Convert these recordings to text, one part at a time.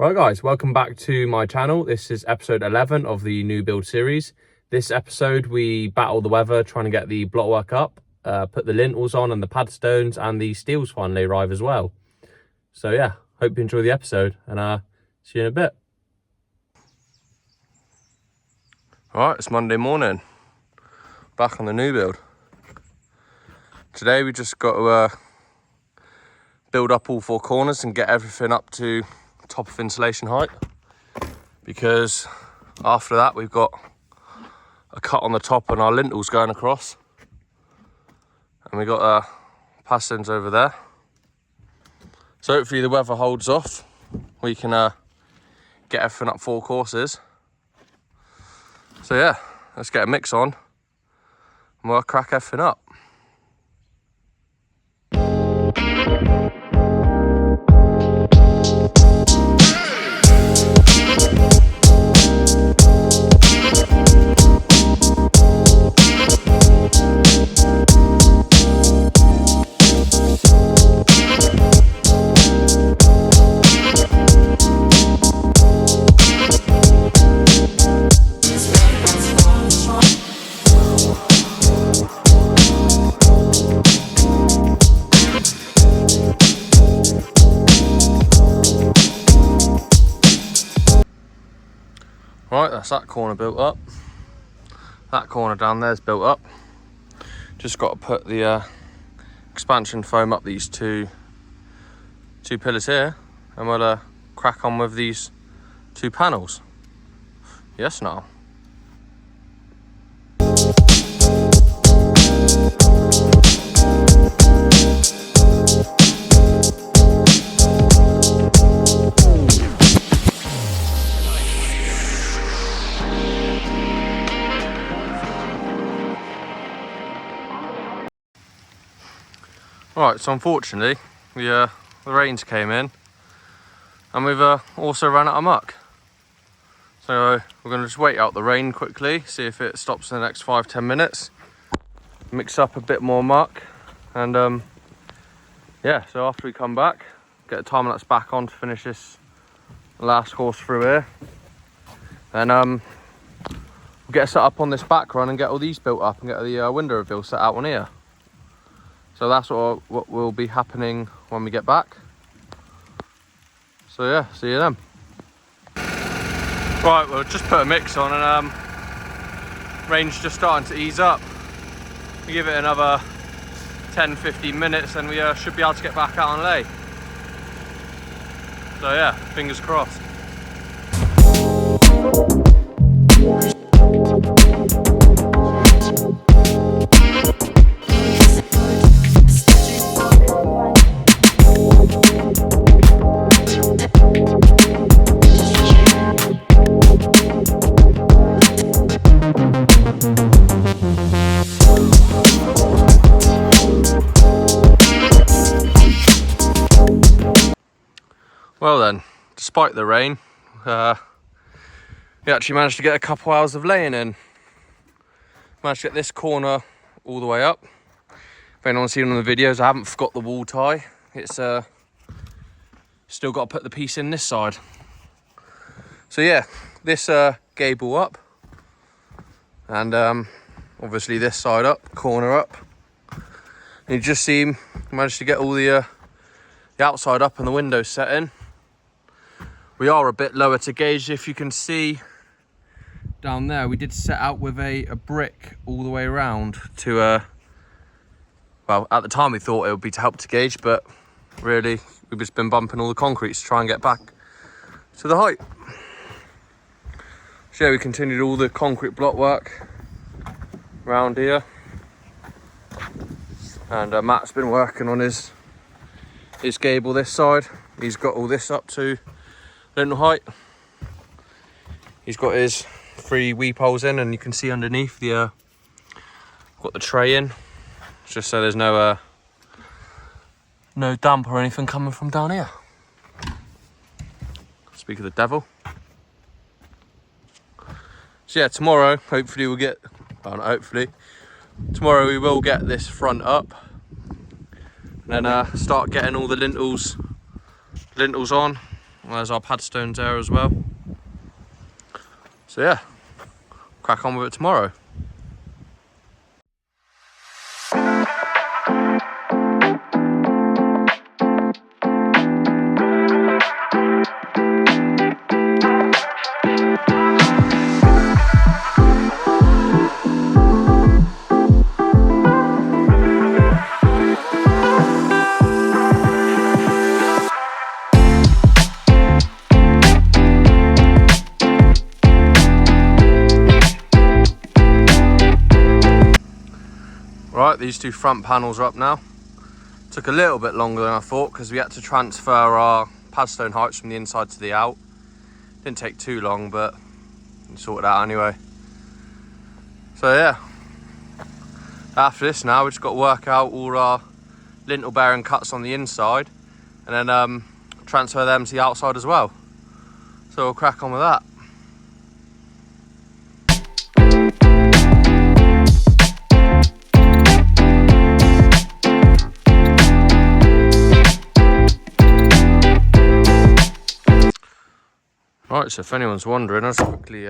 Right guys, welcome back to my channel. This is episode 11 of the new build series. This episode we battle the weather trying to get the blockwork up, put the lintels on and the pad stones, and the steels finally arrive as well. So yeah, hope you enjoy the episode and see you in a bit. Alright, it's Monday morning, back on the new build. Today we just got to build up all four corners and get everything up to top of insulation height, because after that we've got a cut on the top and our lintels going across, and we got pastings over there. So hopefully the weather holds off, we can get everything up four courses. So yeah, let's get a mix on and we'll crack everything up. Right, that's that corner built up. That corner down there's built up. Just got to put the expansion foam up these two pillars here, and we'll crack on with these two panels. Yes, now. Right, so unfortunately, the rains came in and we've also ran out of muck. So we're going to just wait out the rain quickly, see if it stops in the next 5-10 minutes, mix up a bit more muck, and yeah, so after we come back, get the time lapse back on to finish this last course through here, then we'll get set up on this back run and get all these built up and get the window reveal set out on here. So that's what will be happening when we get back. So yeah, see you then. Right, we'll just put a mix on and rain's just starting to ease up. We give it another 10-15 minutes and we should be able to get back out on lay. So yeah, fingers crossed. Well then, despite the rain, we actually managed to get a couple hours of laying in. Managed to get this corner all the way up. If anyone's seen on the videos, I haven't forgot the wall tie. It's still got to put the piece in this side. So yeah, this gable up, and obviously this side up, corner up. And you just see managed to get all the outside up and the windows set in. We are a bit lower to gauge, if you can see down there. We did set out with a brick all the way around to, well, at the time we thought it would be to help to gauge, but really we've just been bumping all the concrete to try and get back to the height. So yeah, we continued all the concrete block work around here. And Matt's been working on his gable this side. He's got all this up to lintel height. He's got his 3 weep holes in, and you can see underneath the got the tray in, just so there's no damp or anything coming from down here. Speak of the devil. So yeah, tomorrow hopefully we'll get, well, not hopefully, tomorrow we will get this front up and then start getting all the lintels on, There's our pad stones there as well. So yeah, crack on with it tomorrow. Right, these two front panels are up now. Took a little bit longer than I thought because we had to transfer our padstone heights from the inside to the out. Didn't take too long, but we sorted it out anyway. So yeah, after this now we just got to work out all our lintel bearing cuts on the inside and then transfer them to the outside as well. So we'll crack on with that. Right, so if anyone's wondering, I'll just quickly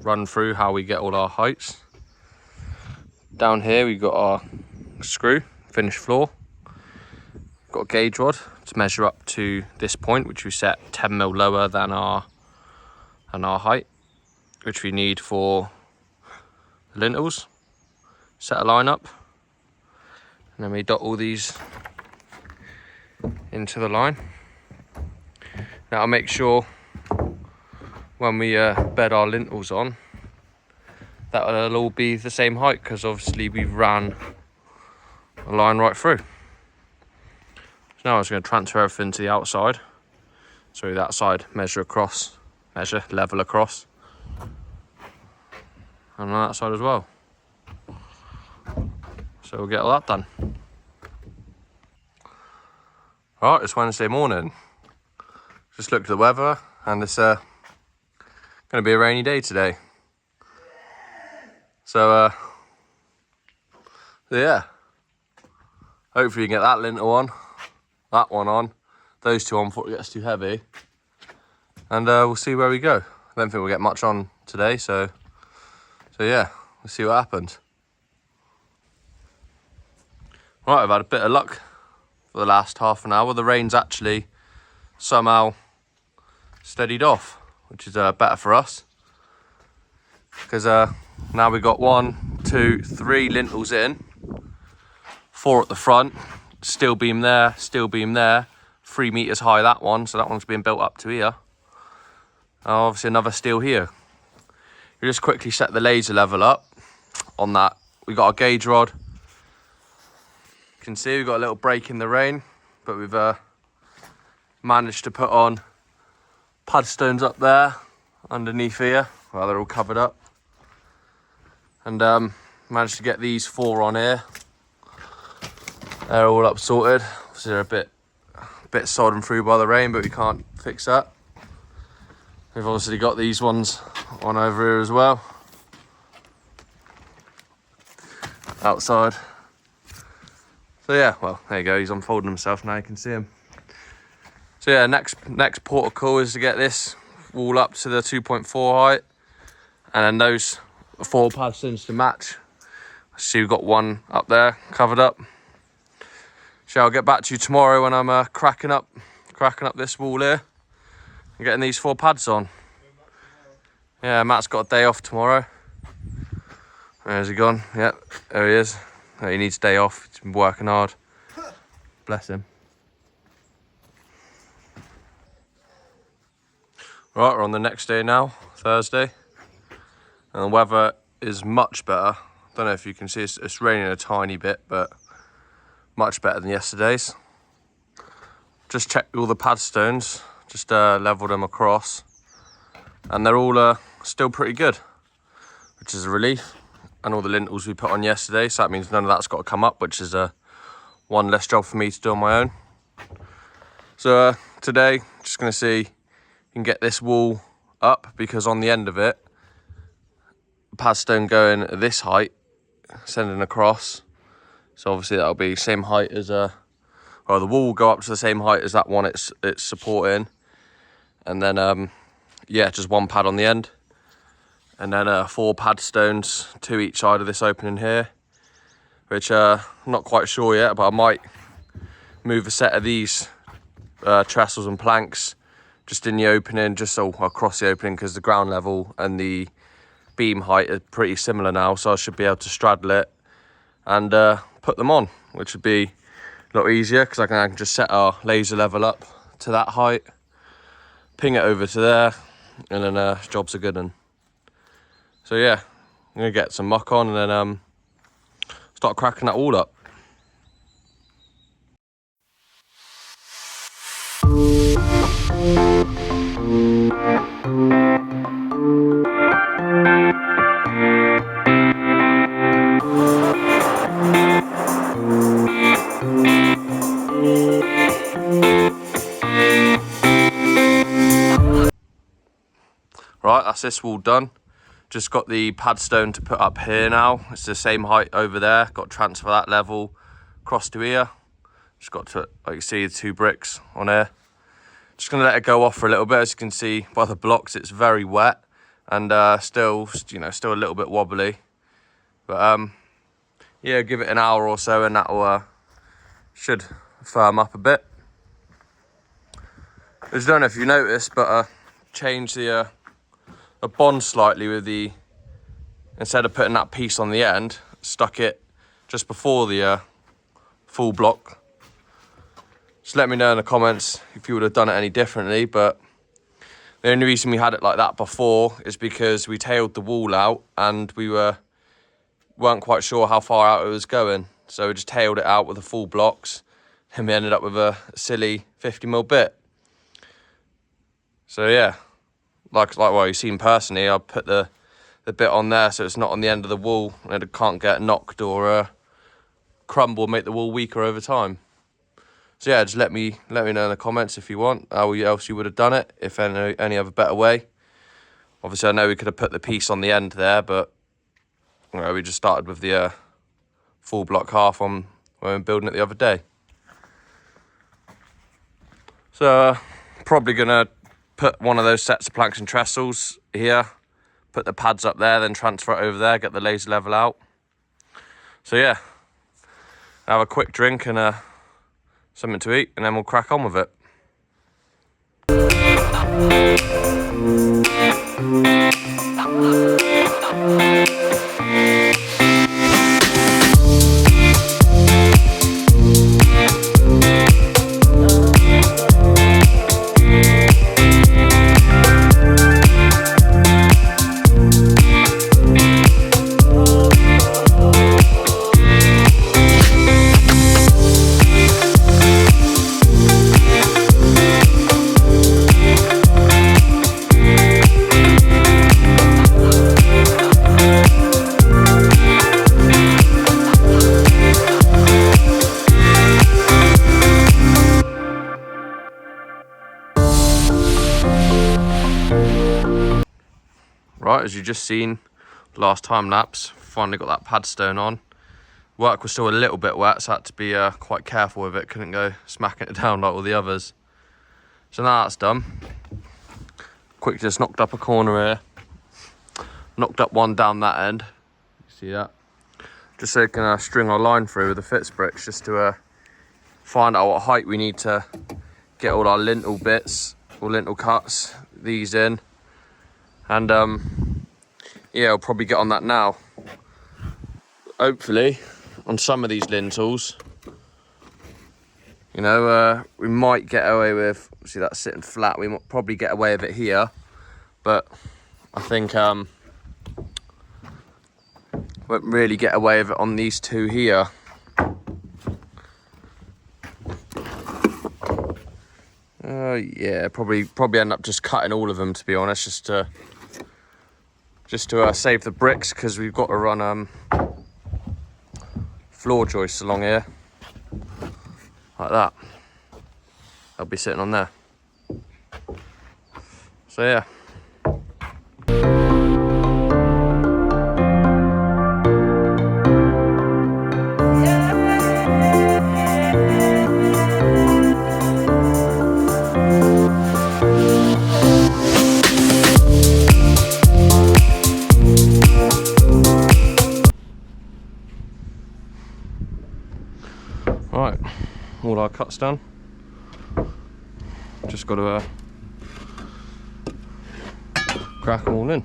run through how we get all our heights. Down here we've got our screw, finished floor. Got a gauge rod to measure up to this point, which we set 10mm lower than our height, which we need for the lintels. Set a line up, and then we dot all these into the line. Now I'll make sure when we bed our lintels on that will all be the same height, because obviously we've ran a line right through. So now I'm just going to transfer everything to the outside. So that side, measure across, measure level across, and on that side as well. So we'll get all that done. Right, it's Wednesday morning. Just looked at the weather and it's going to be a rainy day today. So yeah, hopefully you can get that lintel on, that one on, those two on before it gets too heavy, and we'll see where we go. I don't think we'll get much on today, so yeah, we'll see what happens. Right, I've had a bit of luck for the last half an hour. The rain's actually somehow steadied off, which is better for us, because now we've got 1, 2, 3 lintels in, 4 at the front, steel beam there, 3 meters high that one, so that one's being built up to here. Obviously another steel here. You just quickly set the laser level up on that. We got our gauge rod. You can see we've got a little break in the rain, but we've managed to put on pad stones up there underneath here. Well, they're all covered up. And managed to get these 4 on here. They're all up sorted. Obviously they're a bit sodden through by the rain, but we can't fix that. We've obviously got these ones on over here as well. Outside. So yeah, well, there you go. He's unfolding himself now, you can see him. So yeah, next port of call is to get this wall up to the 2.4 height. And then those 4 pad stones to match. See, we've got 1 up there covered up. So I'll get back to you tomorrow when I'm cracking up this wall here and getting these 4 pads on. Yeah, Matt's got a day off tomorrow. Where's he gone? Yep, there he is. Oh, he needs a day off. He's been working hard. Bless him. Right, we're on the next day now, Thursday. And the weather is much better. Don't know if you can see, it's raining a tiny bit, but much better than yesterday's. Just checked all the pad stones, just leveled them across, and they're all still pretty good, which is a relief. And all the lintels we put on yesterday, so that means none of that's got to come up, which is one less job for me to do on my own. So today, just going to see if you can get this wall up, because on the end of it, pad stone going at this height, sending across. So obviously that'll be same height as well, the wall will go up to the same height as that one it's supporting. and then yeah, just one pad on the end, and then 4 pad stones, 2 each side of this opening here, which I'm not quite sure yet, but I might move a set of these trestles and planks just in the opening, just so across the opening, because the ground level and the beam height are pretty similar now, so I should be able to straddle it and put them on, which would be a lot easier, because I can just set our laser level up to that height, ping it over to there, and then jobs are good. And so yeah, I'm gonna get some muck on and then start cracking that all up. Right, that's this wall done. Just got the pad stone to put up here now. It's the same height over there. Got to transfer that level across to here. Just got to, like you see, the 2 bricks on here. Just gonna let it go off for a little bit. As you can see by the blocks, it's very wet and still, you know, still a little bit wobbly. But yeah, give it an hour or so and that'll should firm up a bit. I just don't know if you noticed, but changed the bond slightly with the, instead of putting that piece on the end, stuck it just before the full block. Just let me know in the comments if you would have done it any differently, but the only reason we had it like that before is because we tailed the wall out and we weren't quite sure how far out it was going, so we just tailed it out with the full blocks and we ended up with a silly 50mm bit. So yeah, like what you've seen personally, I put the bit on there so it's not on the end of the wall and it can't get knocked or crumble, make the wall weaker over time. So yeah, just let me know in the comments if you want how else you would have done it, if any other better way. Obviously I know we could have put the piece on the end there, but you know, we just started with the full block half on when we were building it the other day. So probably gonna put one of those sets of planks and trestles here, put the pads up there, then transfer it over there, get the laser level out. So yeah, have a quick drink and something to eat, and then we'll crack on with it. Right, as you just seen, last time lapse, finally got that pad stone on. Work was still a little bit wet, so I had to be quite careful with it. Couldn't go smacking it down like all the others. So now that's done. Quick, just knocked up a corner here. Knocked up one down that end. You see that? Just so we can string our line through with the fits bricks, just to find out what height we need to get all our lintel bits, or lintel cuts, these in. And yeah, I'll probably get on that now. Hopefully, on some of these lintels, you know, we might get away with, see that's sitting flat, we might probably get away with it here, but I think won't really get away with it on these 2 here. Yeah, probably end up just cutting all of them, to be honest, just to save the bricks, because we've got to run floor joists along here like that. They'll be sitting on there. So yeah. our cuts done. Just got to crack them all in.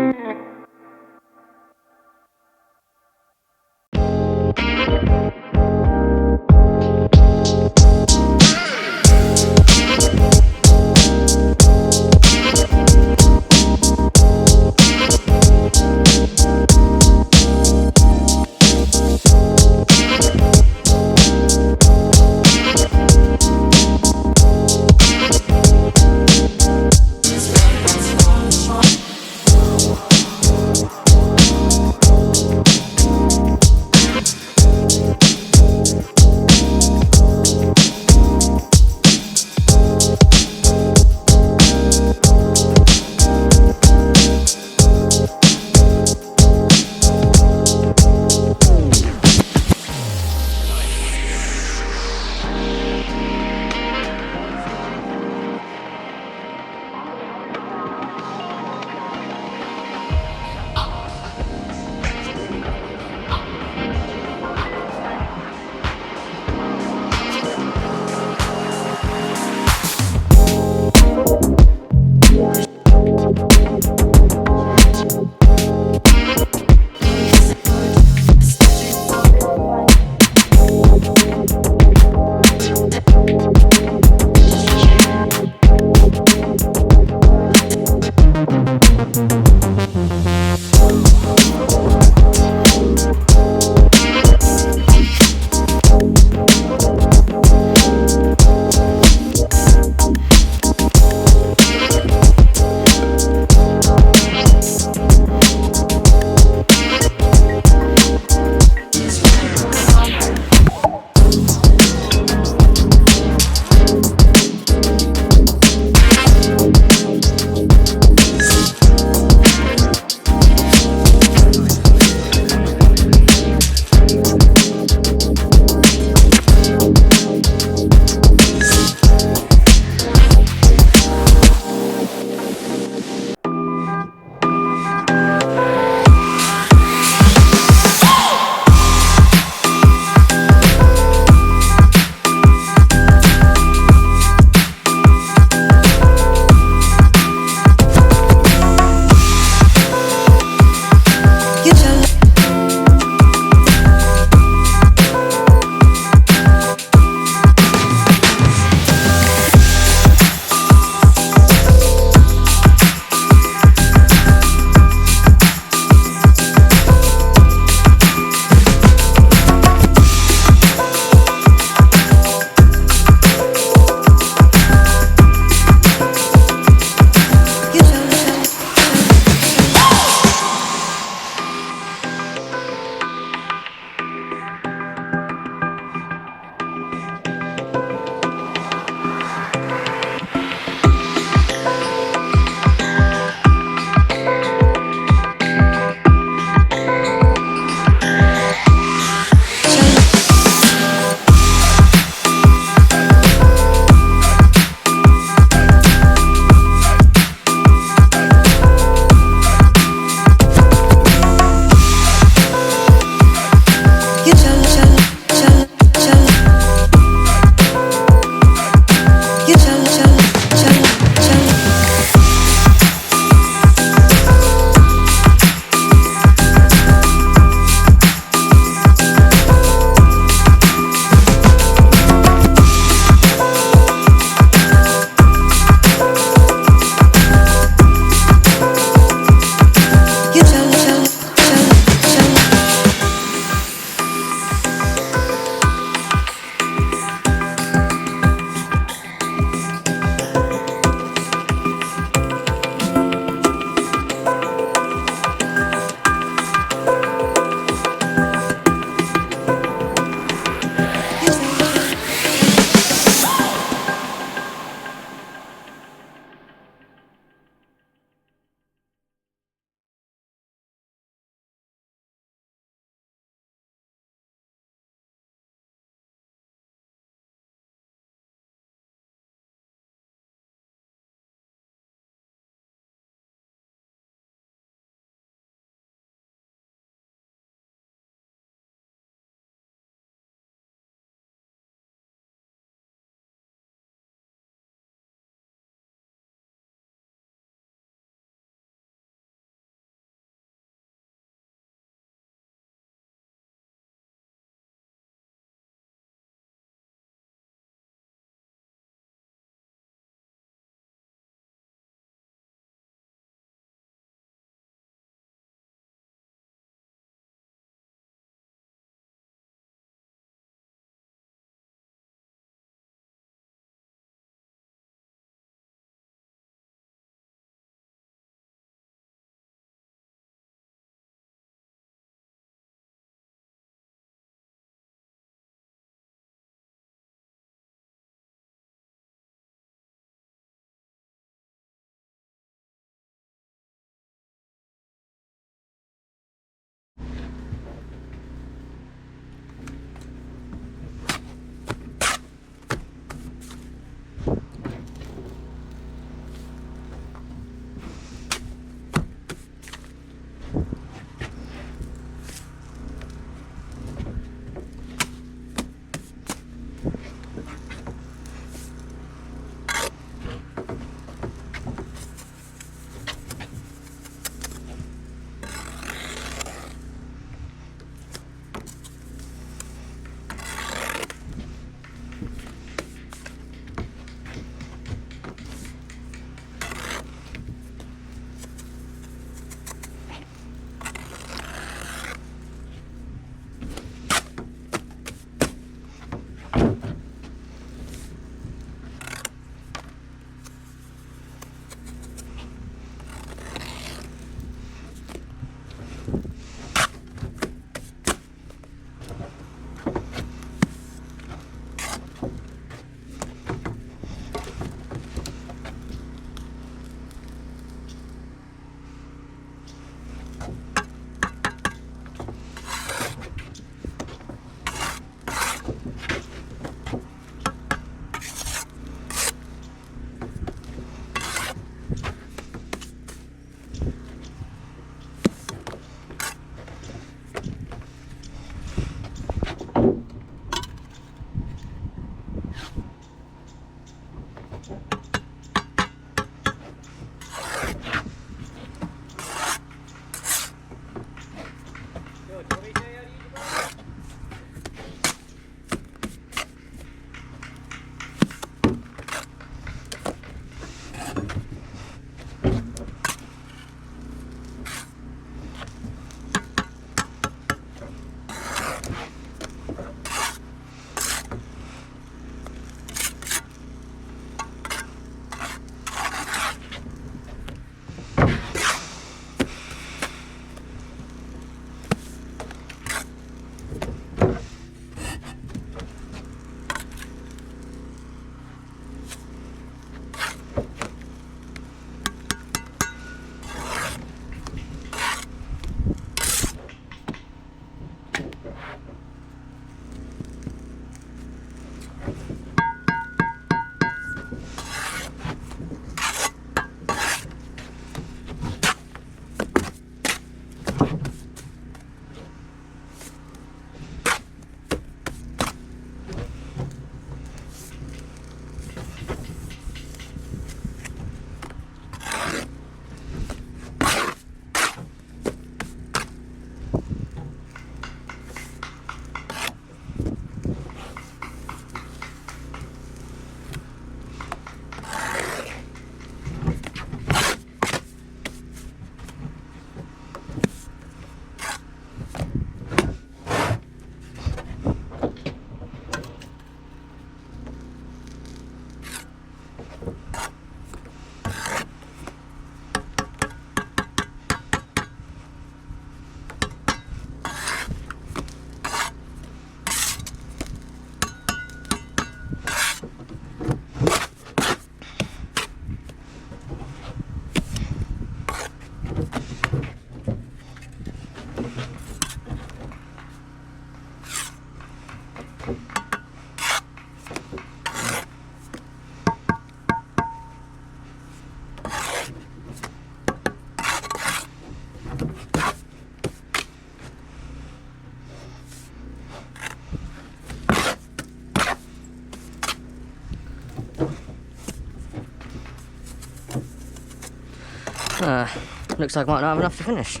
Looks like I might not have enough to finish.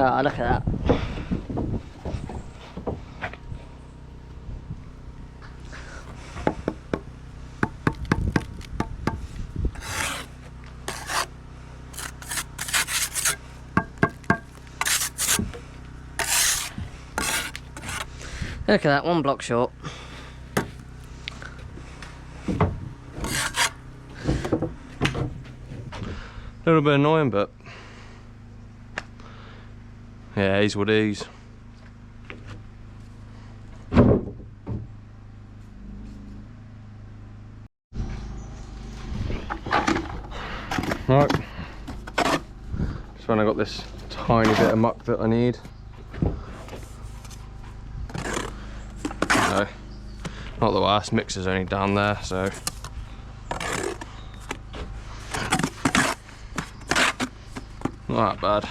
Oh, look at that. Look at that, 1 block short. A little bit annoying, but yeah, he's what he is. Right, just when I got this tiny bit of muck that I need. No, not the worst, mixer's only down there, so not that bad.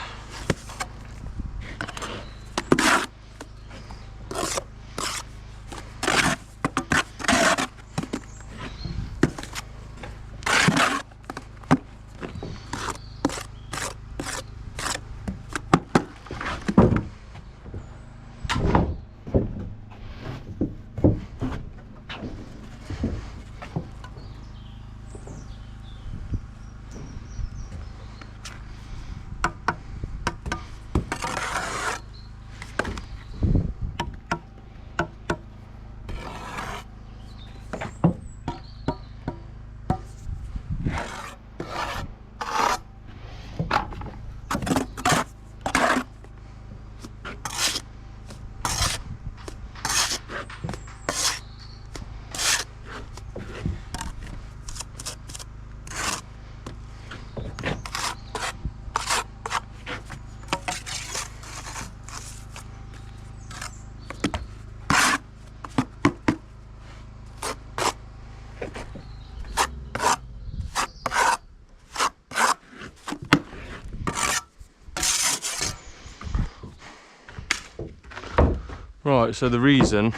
Right, so the reason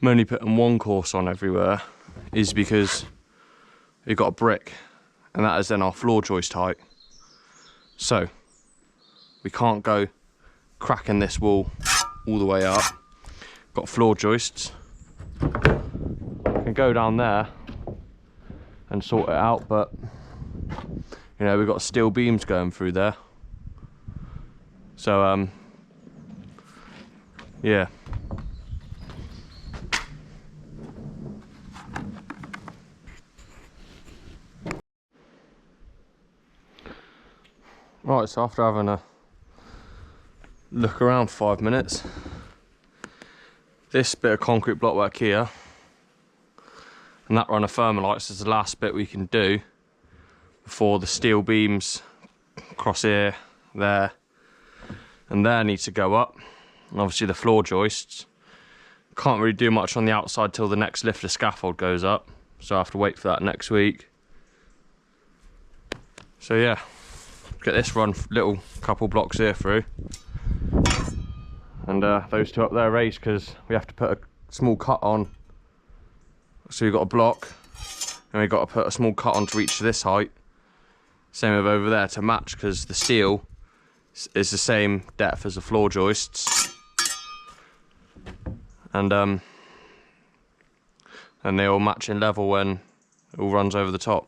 I'm only putting 1 course on everywhere is because we've got a brick, and that is then our floor joist height. So we can't go cracking this wall all the way up. Got floor joists. Can go down there and sort it out, but you know, we've got steel beams going through there. So yeah. Right, so after having a look around for 5 minutes, this bit of concrete blockwork here and that run of thermalites is the last bit we can do before the steel beams across here, there and there need to go up. And obviously the floor joists, can't really do much on the outside till the next lift of scaffold goes up, so I have to wait for that next week. So yeah, get this run little couple blocks here through, and those 2 up there raised because we have to put a small cut on. So we've got a block and we've got to put a small cut on to reach this height, same with over there to match, because the steel is the same depth as the floor joists, and they all match in level when it all runs over the top.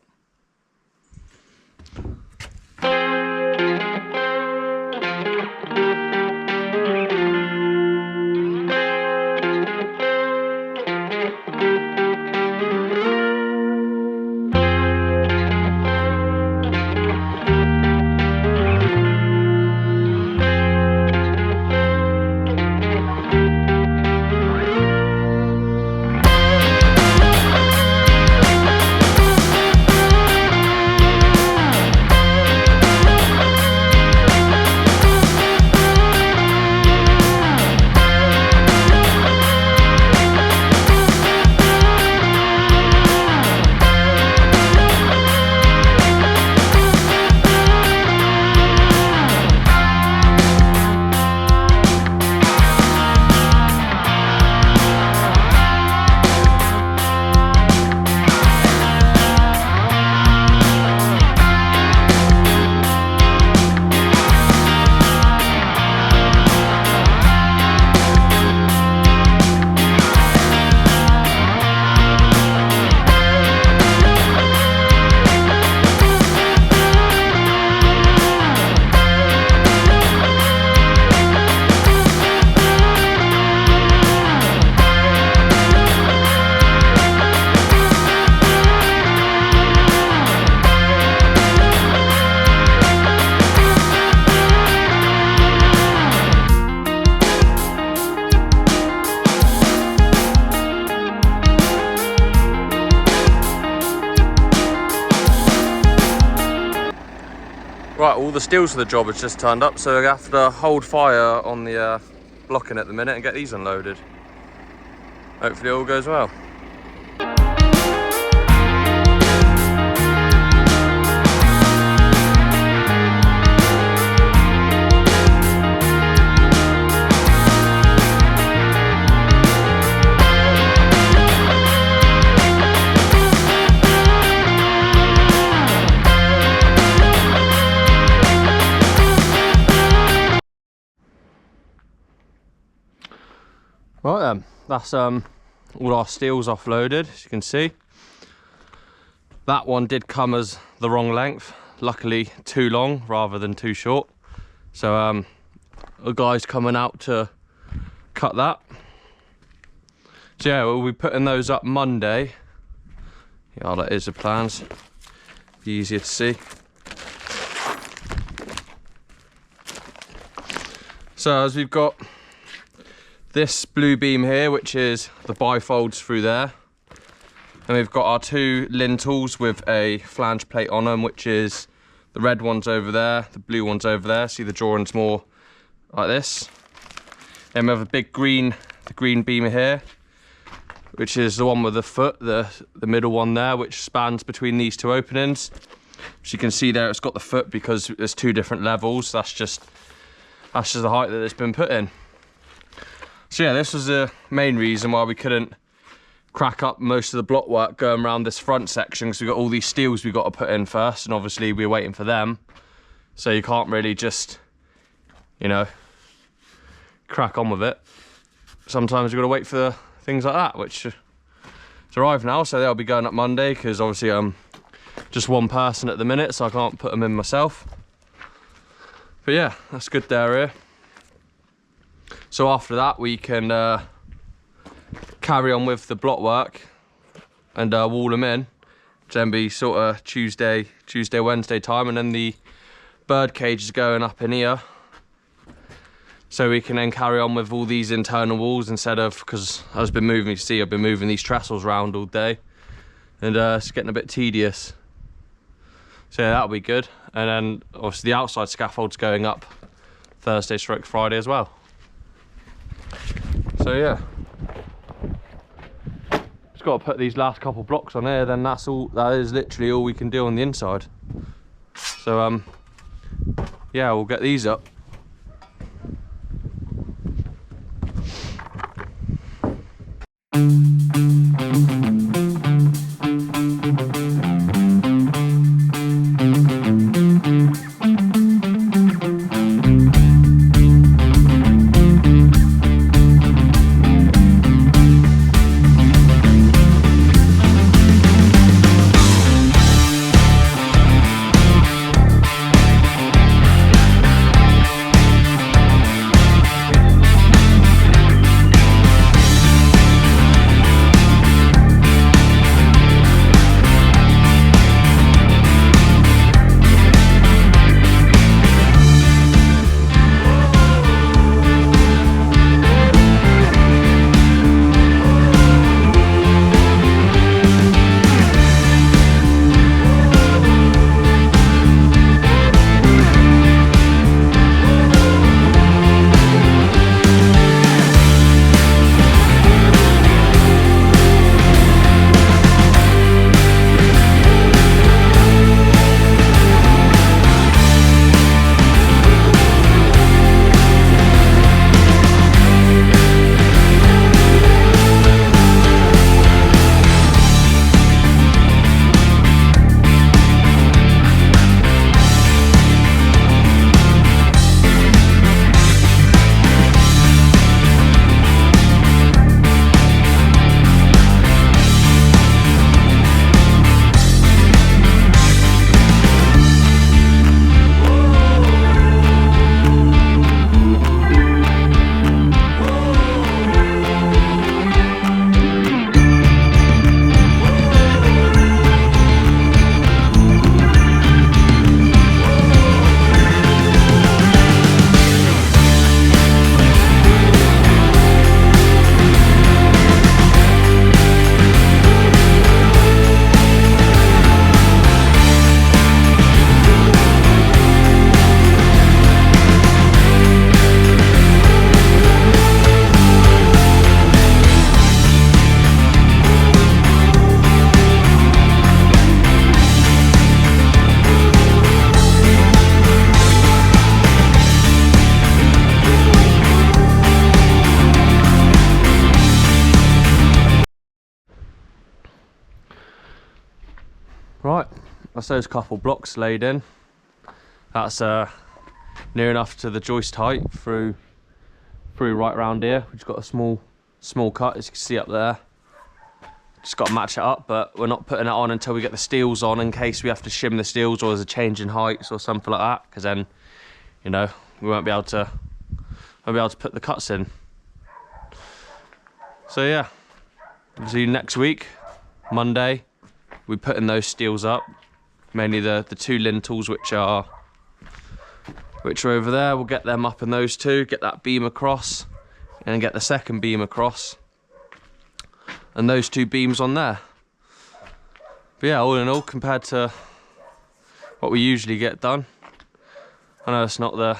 the steels for the job has just turned up, so I have to hold fire on the blocking at the minute and get these unloaded. Hopefully all goes well. Right then, that's all our steels offloaded, as you can see. That one did come as the wrong length, luckily too long rather than too short. So the guy's coming out to cut that. So yeah, we'll be putting those up Monday. Yeah, that is the plans. Be easier to see. So as we've got this blue beam here, which is the bifolds through there, and we've got our two lintels with a flange plate on them, which is the red ones over there, the blue ones over there. See the drawings more like this. Then we have a big green, the green beam here, which is the one with the foot, the middle one there, which spans between these two openings. As you can see there, it's got the foot because there's two different levels. That's just the height that it's been put in. So yeah, this was the main reason why we couldn't crack up most of the block work going around this front section, because we've got all these steels we've got to put in first, and obviously we're waiting for them. So you can't really just, you know, crack on with it. Sometimes you've got to wait for things like that, which has arrived now, so they'll be going up Monday, because obviously I'm just one person at the minute, so I can't put them in myself. But yeah, that's good there here. So after that we can carry on with the block work and wall them in, which then be sort of Tuesday, Wednesday time, and then the bird cage is going up in here. So we can then carry on with all these internal walls instead of, because I've been moving, you see I've been moving these trestles around all day, and it's getting a bit tedious. So yeah, that'll be good. And then obviously the outside scaffold's going up Thursday/Friday as well. So yeah, just got to put these last couple blocks on here, then that's all, that is literally all we can do on the inside. So yeah, we'll get these up. Right, that's those couple blocks laid in. That's near enough to the joist height through right around here. We've just got a small cut, as you can see up there. Just got to match it up, but we're not putting it on until we get the steels on, in case we have to shim the steels or there's a change in heights or something like that, because then, you know, we won't be able to put the cuts in. So yeah, we'll see you next week, Monday. We're putting those steels up, mainly the two lintels which are over there. We'll get them up in those two, get that beam across, and get the second beam across, and those two beams on there. But yeah, all in all, compared to what we usually get done, I know it's not the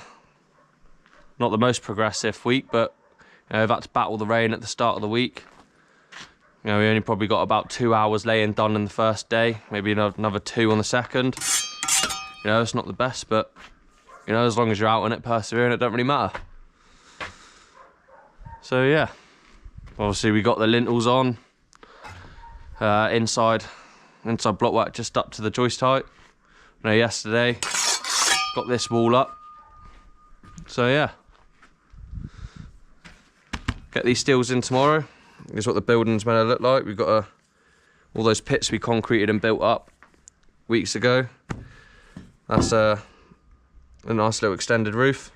most progressive week, but you know, I've had to battle the rain at the start of the week. You know, we only probably got about 2 hours laying done in the first day, maybe another 2 on the second. You know, it's not the best, but you know, as long as you're out on it, persevering, it don't really matter. So yeah, obviously we got the lintels on, inside blockwork just up to the joist height. You know, yesterday got this wall up. So yeah, get these steels in tomorrow. This is what the building's going to look like. We've got all those pits we concreted and built up weeks ago. That's a nice little extended roof.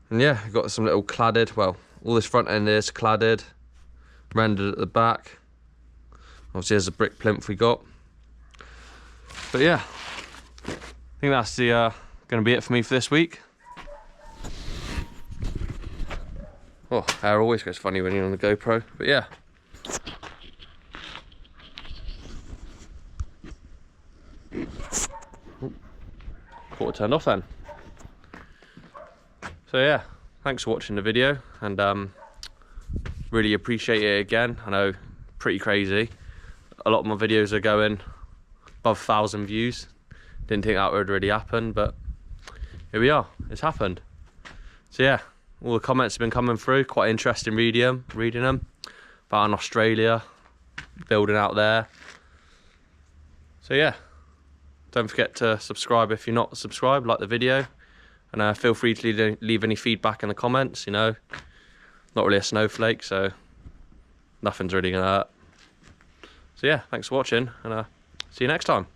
And yeah, we've got some little cladded, well, all this front end is cladded, rendered at the back. Obviously there's a brick plinth we got. But yeah, I think that's going to be it for me for this week. Oh, hair always goes funny when you're on the GoPro, but yeah. Thought it turned off then. So yeah, thanks for watching the video, and really appreciate it again. I know, pretty crazy. A lot of my videos are going above 1,000 views. Didn't think that would really happen, but here we are, it's happened. So yeah, all the comments have been coming through, quite interesting reading them. About in Australia, building out there. So yeah, don't forget to subscribe if you're not subscribed, like the video. And feel free to leave any feedback in the comments, you know. Not really a snowflake, so nothing's really gonna hurt. So yeah, thanks for watching, and see you next time.